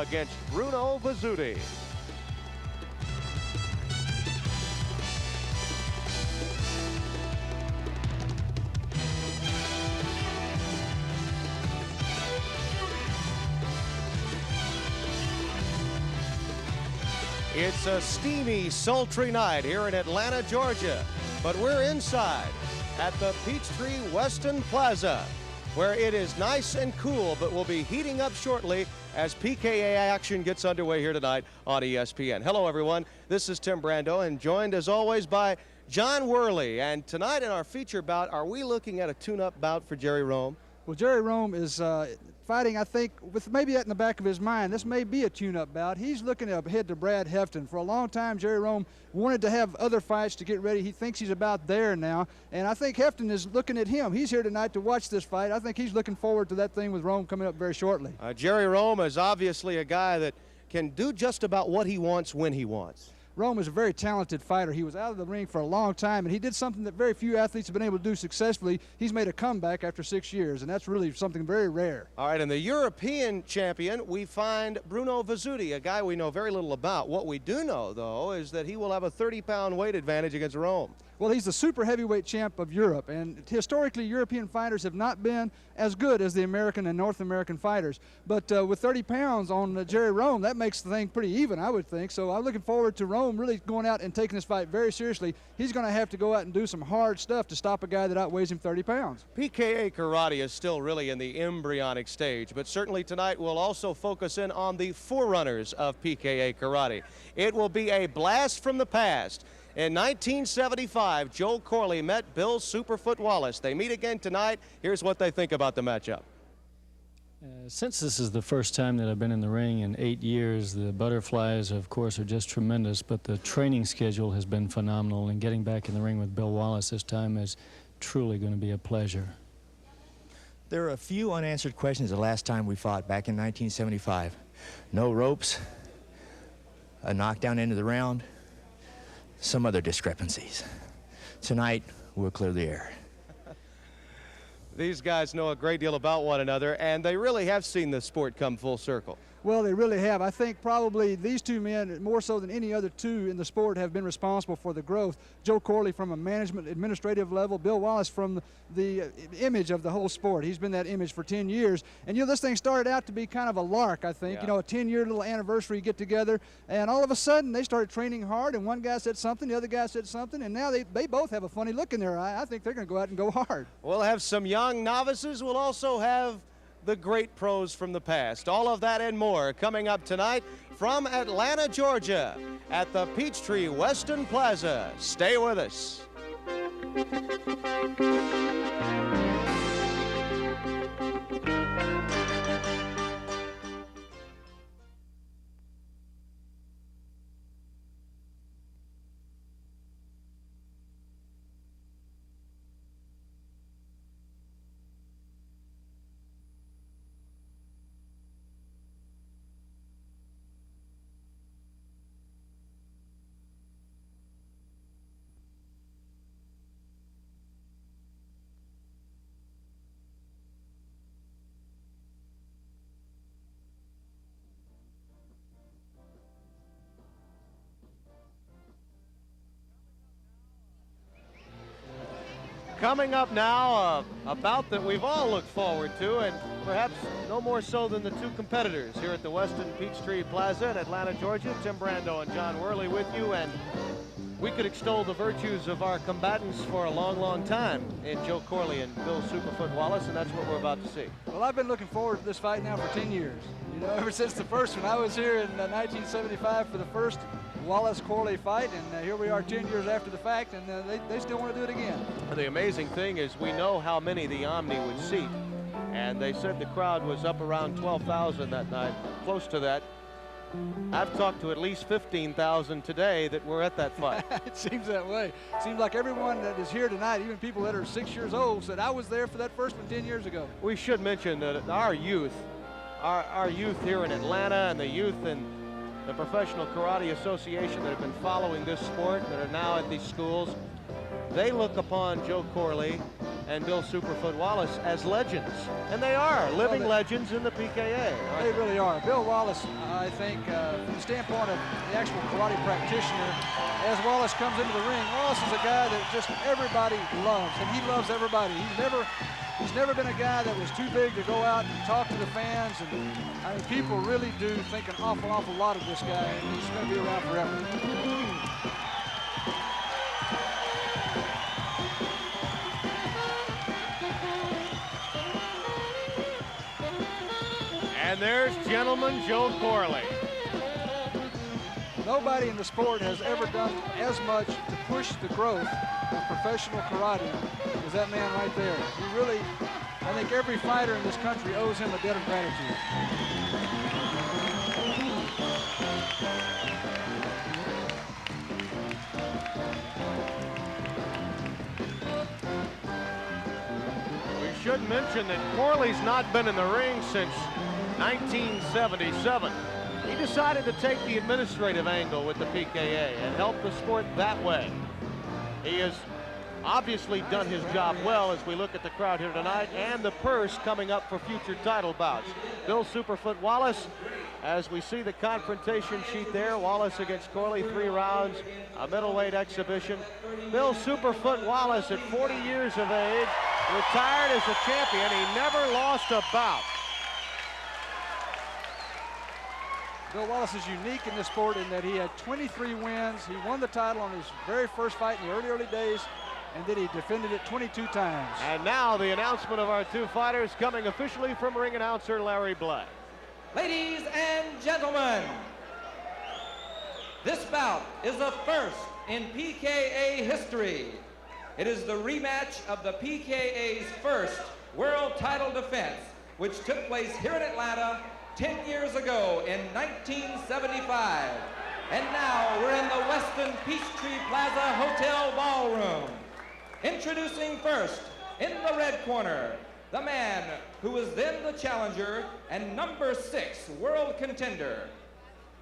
against Bruno Vizzuti. It's a steamy, sultry night here in Atlanta, Georgia, but we're inside at the Peachtree Weston Plaza, where it is nice and cool, but will be heating up shortly as PKA action gets underway here tonight on ESPN. Hello, everyone. This is Tim Brando, and joined as always by John Worley. And tonight in our feature bout, are we looking at a tune-up bout for Jerry Rome? Well, Jerry Rome is fighting, I think, with maybe that in the back of his mind. This may be a tune-up bout. He's looking ahead to Brad Hefton. For a long time, Jerry Rome wanted to have other fights to get ready. He thinks he's about there now, and I think Hefton is looking at him. He's here tonight to watch this fight. I think he's looking forward to that thing with Rome coming up very shortly. Jerry Rome is obviously a guy that can do just about what he wants when he wants. Rome is a very talented fighter. He was out of the ring for a long time, and he did something that very few athletes have been able to do successfully. He's made a comeback after 6 years, and that's really something very rare. All right, and the European champion, we find Bruno Vizzuti, a guy we know very little about. What we do know, though, is that he will have a 30-pound weight advantage against Rome. Well, he's the super heavyweight champ of Europe, and historically European fighters have not been as good as the American and North American fighters. But with 30 pounds on Jerry Rome, that makes the thing pretty even, I would think. So I'm looking forward to Rome really going out and taking this fight very seriously. He's going to have to go out and do some hard stuff to stop a guy that outweighs him 30 pounds. PKA karate is still really in the embryonic stage, but certainly tonight we'll also focus in on the forerunners of PKA karate. It will be a blast from the past. In 1975, Joe Corley met Bill Superfoot Wallace. They meet again tonight. Here's what they think about the matchup. Since this is the first time that I've been in the ring in 8 years, the butterflies, of course, are just tremendous, but the training schedule has been phenomenal, and getting back in the ring with Bill Wallace this time is truly going to be a pleasure. There are a few unanswered questions the last time we fought back in 1975. No ropes, a knockdown into the round, some other discrepancies. Tonight, we'll clear the air. These guys know a great deal about one another, and they really have seen the sport come full circle. Well, they really have. I think probably these two men, more so than any other two in the sport, have been responsible for the growth. Joe Corley from a management, administrative level, Bill Wallace from the image of the whole sport. He's been that image for 10 years. And, you know, this thing started out to be kind of a lark, I think. Yeah. You know, a 10-year little anniversary get-together. And all of a sudden, they started training hard, and one guy said something, the other guy said something, and now they both have a funny look in their eye. I think they're going to go out and go hard. We'll have some young novices. We'll also have the great pros from the past. All of that and more coming up tonight from Atlanta, Georgia at the Peachtree Weston Plaza. Stay with us. Coming up now, a bout that we've all looked forward to, and perhaps no more so than the two competitors here at the Weston Peachtree Plaza in Atlanta, Georgia. Tim Brando and John Worley with you, and we could extol the virtues of our combatants for a long, long time in Joe Corley and Bill Superfoot Wallace, and that's what we're about to see. Well, I've been looking forward to this fight now for 10 years. You know, ever since the first one. I was here in 1975 for the first Wallace-Corley fight, and here we are 10 years after the fact, and they still want to do it again. The amazing thing is we know how many the Omni would seat, and they said the crowd was up around 12,000 that night, close to that. I've talked to at least 15,000 today that were at that fight. It seems that way. It seems like everyone that is here tonight, even people that are 6 years old, said, I was there for that first one 10 years ago. We should mention that our youth here in Atlanta and the youth in the Professional Karate Association that have been following this sport, that are now at these schools, they look upon Joe Corley and Bill Superfoot Wallace as legends. And they are living legends in the PKA. They really are. Bill Wallace, I think, from the standpoint of the actual karate practitioner, as Wallace comes into the ring, Wallace is a guy that just everybody loves, and he loves everybody. He's never been a guy that was too big to go out and talk to the fans, and I mean, people really do think an awful lot of this guy, and he's going to be around forever. And there's Gentleman Joe Corley. Nobody in the sport has ever done as much to push the growth of professional karate as that man right there. He really, I think every fighter in this country owes him a debt of gratitude. We should mention that Corley's not been in the ring since 1977. He decided to take the administrative angle with the PKA and help the sport that way. He has obviously done his job well as we look at the crowd here tonight and the purse coming up for future title bouts. Bill Superfoot Wallace, as we see the confrontation sheet there, Wallace against Corley, 3 rounds, a middleweight exhibition. Bill Superfoot Wallace at 40 years of age, retired as a champion. He never lost a bout. Bill Wallace is unique in this sport in that he had 23 wins. He won the title on his very first fight in the early days, and then he defended it 22 times. And now the announcement of our 2 fighters coming officially from ring announcer Larry Black. Ladies and gentlemen, this bout is a first in PKA history. It is the rematch of the PKA's first world title defense, which took place here in Atlanta 10 years ago in 1975. And now we're in the Westin Peachtree Plaza Hotel Ballroom. Introducing first, in the red corner, the man who was then the challenger and number 6 world contender.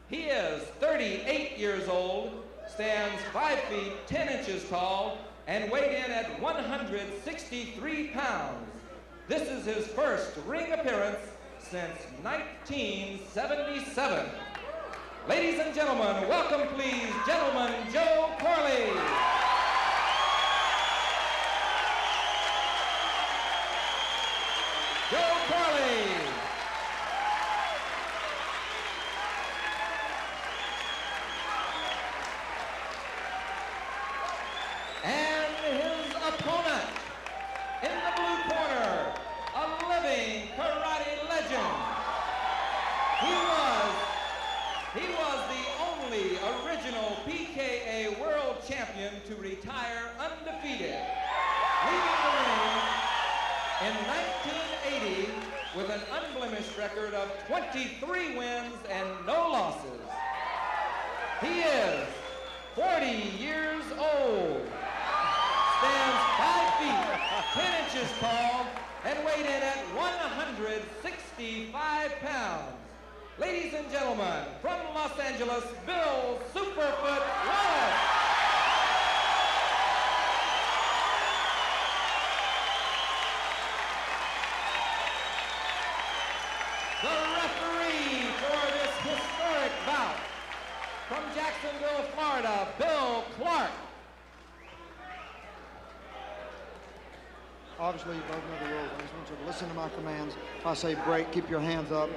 He is 38 years old, stands 5 feet 10 inches tall, and weighed in at 163 pounds. This is his first ring appearance since 1977. Ladies and gentlemen, welcome please, Gentleman Joe Corley. Joe Corley. And his opponent in the blue corner, a living karate legend. He was the only original PKA world champion to retire undefeated, leaving the ring in 1980 with an unblemished record of 23 wins and no losses. He is 40 years old, stands 5 feet 10 inches tall, and weighed in at 165 pounds. Ladies and gentlemen, from Los Angeles, Bill Superfoot Wallace. The referee for this historic bout, from Jacksonville, Florida, Bill Clark. Obviously, you both know the rules. I just want you to listen to my commands. If I say break, keep your hands up,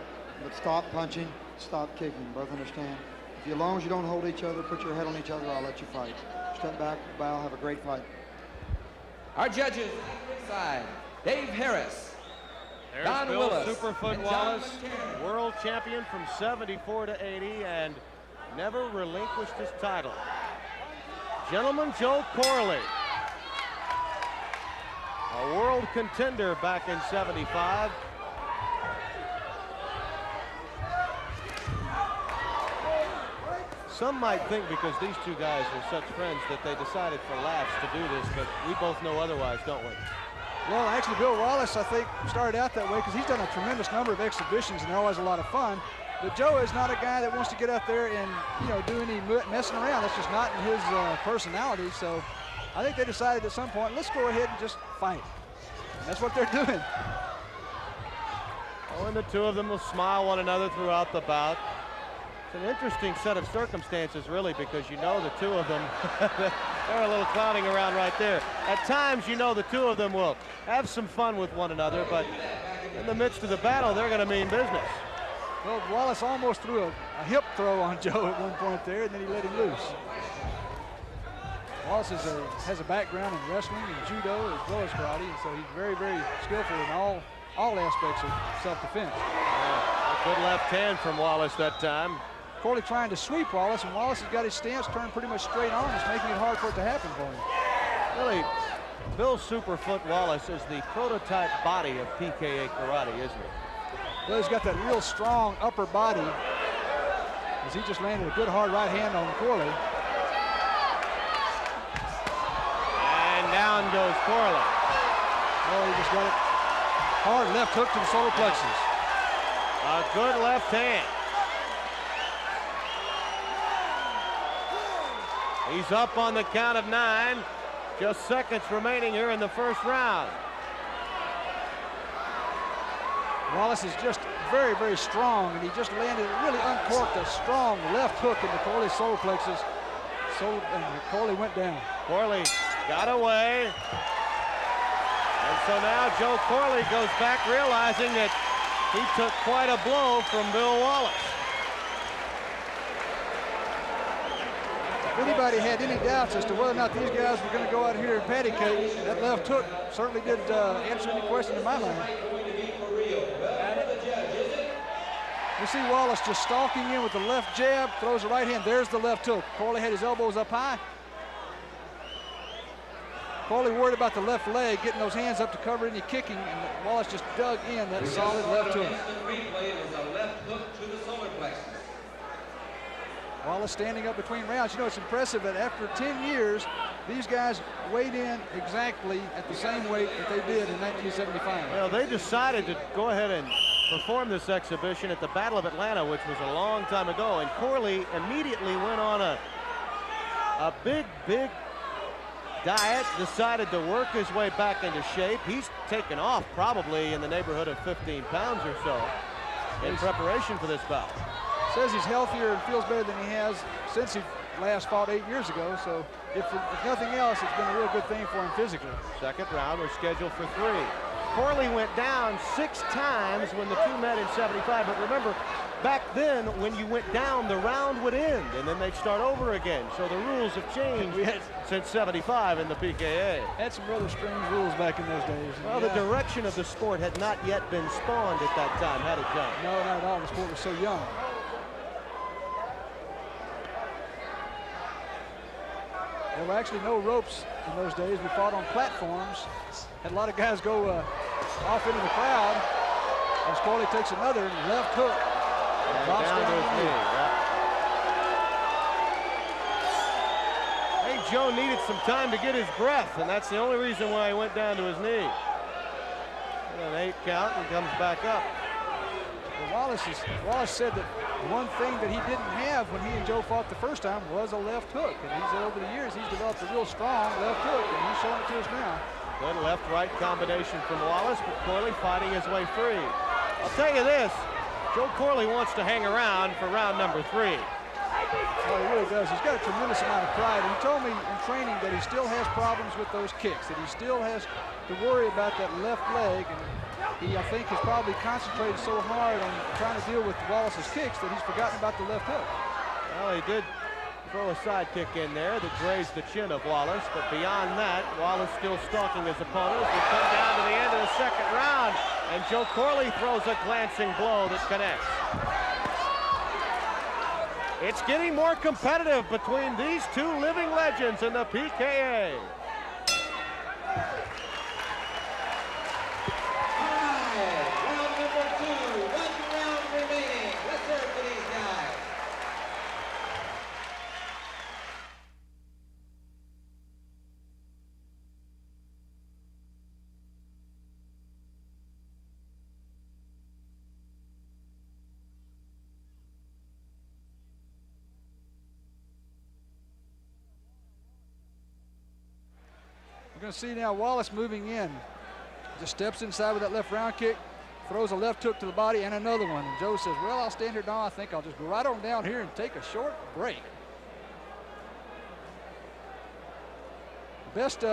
but stop punching, stop kicking. Both understand? As long as you don't hold each other, put your head on each other, I'll let you fight. Step back, bow, have a great fight. Our judges, side, Dave Harris. There's Don Bill Willis Superfoot and Wallace, John McTiernan. world champion from 74 to 80 and never relinquished his title. Gentleman Joe Corley, a world contender back in 75. Some might think because these 2 guys are such friends that they decided for laughs to do this, but we both know otherwise, don't we? Well, actually, Bill Wallace, I think, started out that way because he's done a tremendous number of exhibitions, and they're always a lot of fun. But Joe is not a guy that wants to get out there and, do any messing around. That's just not in his personality. So I think they decided at some point, let's go ahead and just fight. That's what they're doing. Oh, and the two of them will smile one another throughout the bout. It's an interesting set of circumstances, really, because you know the two of them, they're a little clowning around right there. At times, you know the two of them will have some fun with one another, but in the midst of the battle, they're going to mean business. Well, Wallace almost threw a hip throw on Joe at one point there, and then he let him loose. Wallace has a background in wrestling and judo as well as karate, and so he's very, very skillful in all aspects of self-defense. A good left hand from Wallace that time. Corley trying to sweep Wallace, and Wallace has got his stance turned pretty much straight on. It's making it hard for it to happen for him. Really, Bill Superfoot Wallace is the prototype body of PKA karate, isn't he? Well, he's got that real strong upper body, as he just landed a good hard right hand on Corley. And down goes Corley. Oh, he just got it hard left hook to the solar plexus. A good left hand. He's up on the count of 9. Just seconds remaining here in the first round. Wallace is just very, very strong, and he just landed, really uncorked a strong left hook into Corley's solar plexus. And Corley went down. Corley got away. And so now Joe Corley goes back realizing that he took quite a blow from Bill Wallace. If anybody had any doubts as to whether or not these guys were going to go out here and patty cake, that left hook certainly did answer any question in my mind. You see Wallace just stalking in with the left jab, throws the right hand. There's the left hook. Corley had his elbows up high. Corley worried about the left leg, getting those hands up to cover any kicking, and Wallace just dug in that solid left hook. Wallace standing up between rounds. You know, it's impressive that after 10 years, these guys weighed in exactly at the same weight that they did in 1975. Well, they decided to go ahead and perform this exhibition at the Battle of Atlanta, which was a long time ago, and Corley immediately went on a big diet, decided to work his way back into shape. He's taken off probably in the neighborhood of 15 pounds or so in preparation for this bout. Says he's healthier and feels better than he has since he last fought 8 years ago, so if nothing else, it's been a real good thing for him physically. Second round, we're scheduled for 3. Corley went down 6 times when the two met in 75, but remember, back then, when you went down, the round would end, and then they'd start over again. So the rules have changed since 75 in the PKA. Had some rather strange rules back in those days. Well, the direction of the sport had not yet been spawned at that time, had it, John? No, not at all. The sport was so young. There were actually no ropes in those days. We fought on platforms. Had a lot of guys go off into the crowd. As Corley takes another left hook. Down to his knee. Hey, Joe needed some time to get his breath, and that's the only reason why he went down to his knee. An 8 count and comes back up. Well, Wallace said that one thing that he didn't have when he and Joe fought the first time was a left hook. And he said over the years he's developed a real strong left hook, and he's showing it to us now. Good left-right combination from Wallace, but Corley fighting his way free. I'll tell you this, Joe Corley wants to hang around for round number 3. Oh, he really does. He's got a tremendous amount of pride. He told me in training that he still has problems with those kicks, that he still has to worry about that left leg. And he, I think, has probably concentrated so hard on trying to deal with Wallace's kicks that he's forgotten about the left hook. Well, he did throw a side kick in there that grazed the chin of Wallace, but beyond that, Wallace still stalking his opponent as we come down to the end of the second round, and Joe Corley throws a glancing blow that connects. It's getting more competitive between these two living legends in the PKA. We're going to see now Wallace moving in. just steps inside with that left round kick, throws a left hook to the body and another one. And Joe says, well, I'll stand here now. I think I'll just go right on down here and take a short break. Best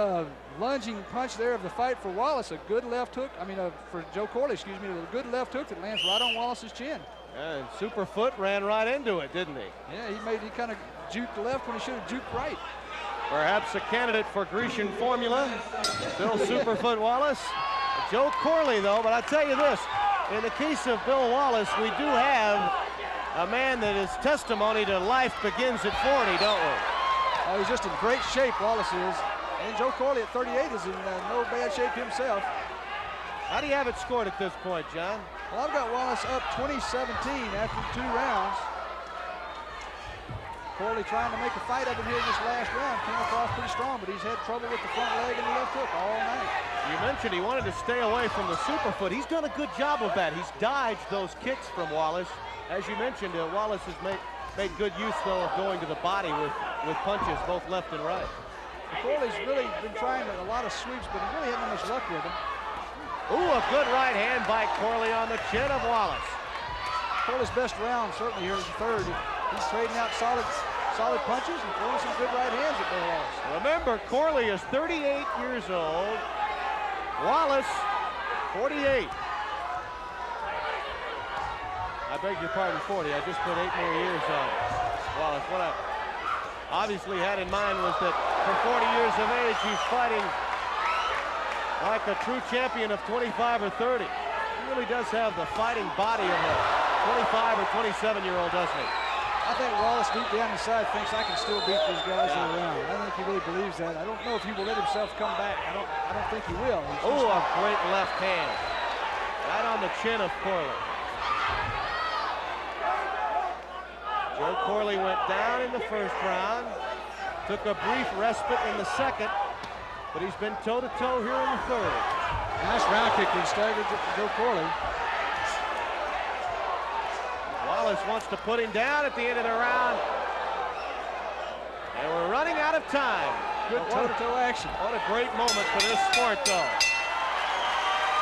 lunging punch there of the fight for Wallace. A good left hook. For Joe Corley, excuse me. A good left hook that lands right on Wallace's chin. And Superfoot ran right into it, didn't he? Yeah, he kind of juked left when he should have juked right. Perhaps a candidate for Grecian formula. Still Superfoot Wallace. Joe Corley, though, but I tell you this, in the case of Bill Wallace, we do have a man that is testimony to life begins at 40, don't we? Oh, he's just in great shape, Wallace is. And Joe Corley at 38 is in no bad shape himself. How do you have it scored at this point, John? Well, I've got Wallace up 20-17 after 2 rounds. Corley trying to make a fight of it here in this last round. Came across pretty strong, but he's had trouble with the front leg and the left hook all night. You mentioned he wanted to stay away from the Superfoot. He's done a good job of that. He's dodged those kicks from Wallace. As you mentioned, Wallace has made good use, though, of going to the body with punches, both left and right. Corley's really been trying a lot of sweeps, but he really hasn't much luck with them. Ooh, a good right hand by Corley on the chin of Wallace. Corley's best round certainly here is the third. He's trading out solid punches and throwing some good right hands at Bill Wallace. Remember, Corley is 38 years old. Wallace, 48. I beg your pardon, 40. I just put 8 more years on Wallace. What I obviously had in mind was that for 40 years of age, he's fighting like a true champion of 25 or 30. He really does have the fighting body of a 25 or 27-year-old, doesn't he? I think Wallace deep down inside thinks I can still beat these guys in a round. I think he really believes that. I don't know if he will let himself come back. I don't think he will. Oh, a great left hand. Right on the chin of Corley. Joe Corley went down in the first round. Took a brief respite in the second. But he's been toe-to-toe here in the third. Nice round kick that staggered Joe Corley. Wallace wants to put him down at the end of the round. And we're running out of time. Good toe-to-toe action. What a great moment for this sport, though.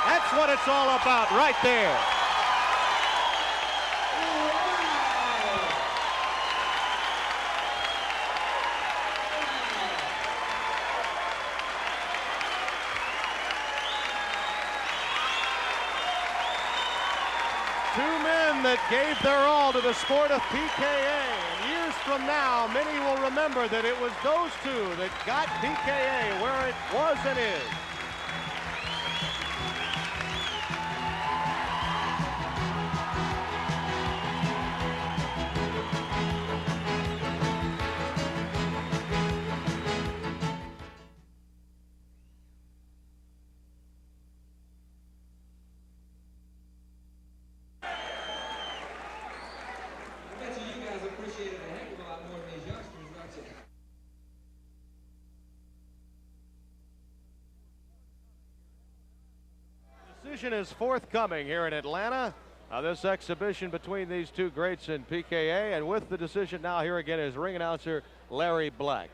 That's what it's all about right there. Two men that gave their all to the sport of PKA. And years from now, many will remember that it was those two that got PKA where it was and is. Decision is forthcoming here in Atlanta. This exhibition between these two greats in PKA, and with the decision now here again is ring announcer Larry Black.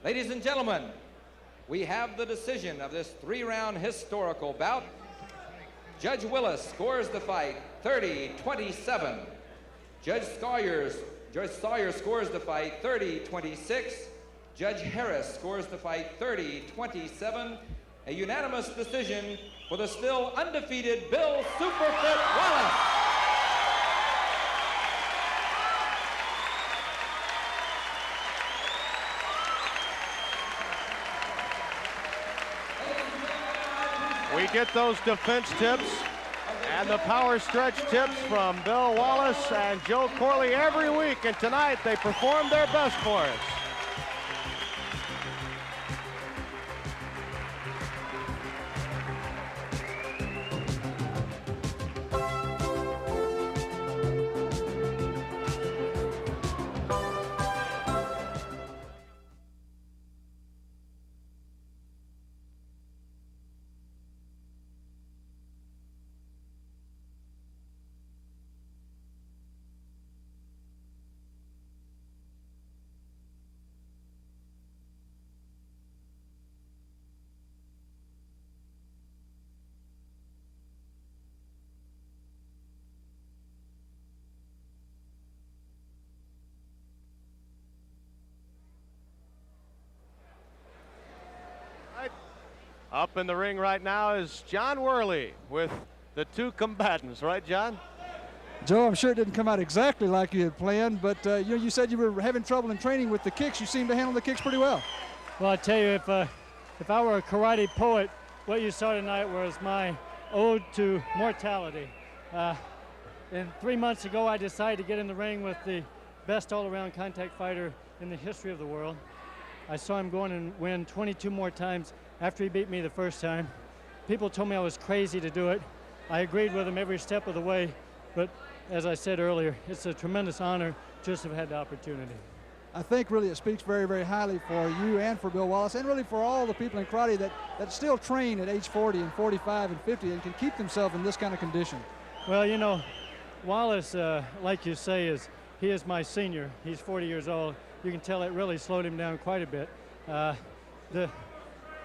Ladies and gentlemen, we have the decision of this 3-round historical bout. Judge Willis scores the fight 30-27. Judge Sawyer scores the fight 30-26. Judge Harris scores the fight 30-27. A unanimous decision for the still undefeated Bill Superfoot Wallace. We get those defense tips and the power stretch tips from Bill Wallace and Joe Corley every week, and tonight they performed their best for us. Up in the ring right now is John Worley with the two combatants, right, John? Joe, I'm sure it didn't come out exactly like you had planned, but you said you were having trouble in training with the kicks. You seem to handle the kicks pretty well. Well, I tell you, if I were a karate poet, what you saw tonight was my ode to mortality. And 3 months ago, I decided to get in the ring with the best all-around contact fighter in the history of the world. I saw him go in and win 22 more times after he beat me the first time. People told me I was crazy to do it. I agreed with him every step of the way, but as I said earlier, it's a tremendous honor just to have had the opportunity. I think really it speaks very, very highly for you and for Bill Wallace, and really for all the people in karate that still train at age 40 and 45 and 50 and can keep themselves in this kind of condition. Well, you know, Wallace, like you say, he is my senior. He's 40 years old. You can tell it really slowed him down quite a bit.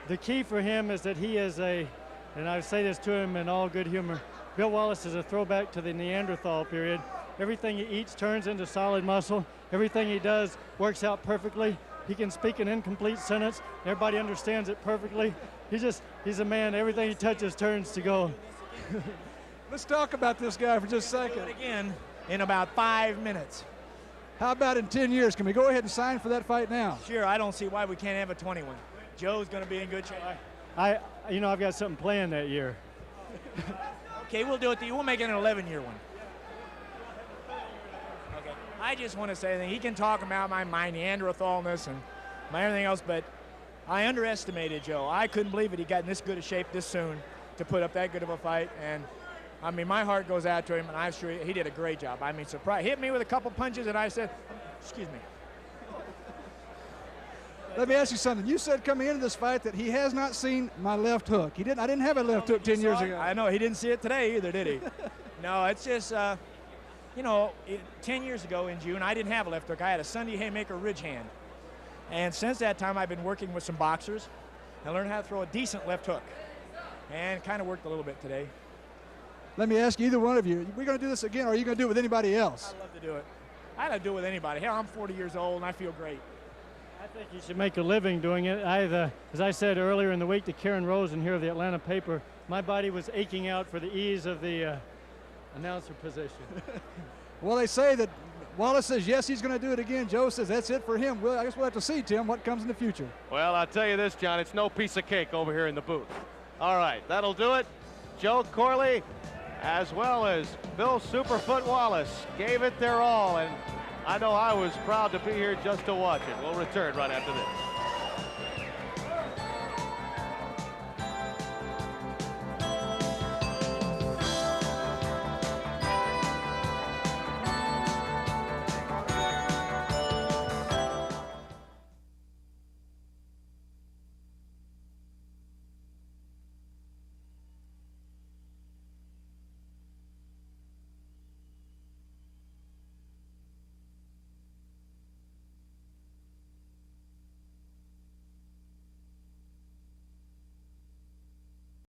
The key for him is that he is and I say this to him in all good humor, Bill Wallace is a throwback to the Neanderthal period. Everything he eats turns into solid muscle. Everything he does works out perfectly. He can speak an incomplete sentence. Everybody understands it perfectly. He's a man, everything he touches turns to gold. Let's talk about this guy for just a second. Do it again in about 5 minutes. How about in 10 years? Can we go ahead and sign for that fight now? Sure, I don't see why we can't have a 21. Joe's going to be in good shape. I've got something planned that year. Okay, we'll do it. We'll make it an 11-year one. Okay. I just want to say that he can talk about my Neanderthalness and my everything else, but I underestimated Joe. I couldn't believe it. He got in this good a shape this soon to put up that good of a fight, and I mean, my heart goes out to him, and I'm sure he did a great job. I mean, surprise. Hit me with a couple punches, and I said, excuse me. Let me ask you something. You said coming into this fight that he has not seen my left hook. I didn't have a left hook 10 years ago. I know. He didn't see it today either, did he? No, it's just, 10 years ago in June, I didn't have a left hook. I had a Sunday haymaker ridge hand. And since that time, I've been working with some boxers and learned how to throw a decent left hook. And kind of worked a little bit today. Let me ask either one of you, we're going to do this again, or are you going to do it with anybody else? I'd love to do it. I'd love to do it with anybody. Hell, I'm 40 years old, and I feel great. I think you should make a living doing it. As I said earlier in the week to Karen Rosen here of the Atlanta paper, my body was aching out for the ease of the announcer position. Well, they say that Wallace says, yes, he's going to do it again. Joe says that's it for him. Well, I guess we'll have to see, Tim, what comes in the future. Well, I'll tell you this, John, it's no piece of cake over here in the booth. All right, that'll do it. Joe Corley, as well as Bill Superfoot Wallace, gave it their all, and I know I was proud to be here just to watch it. We'll return right after this.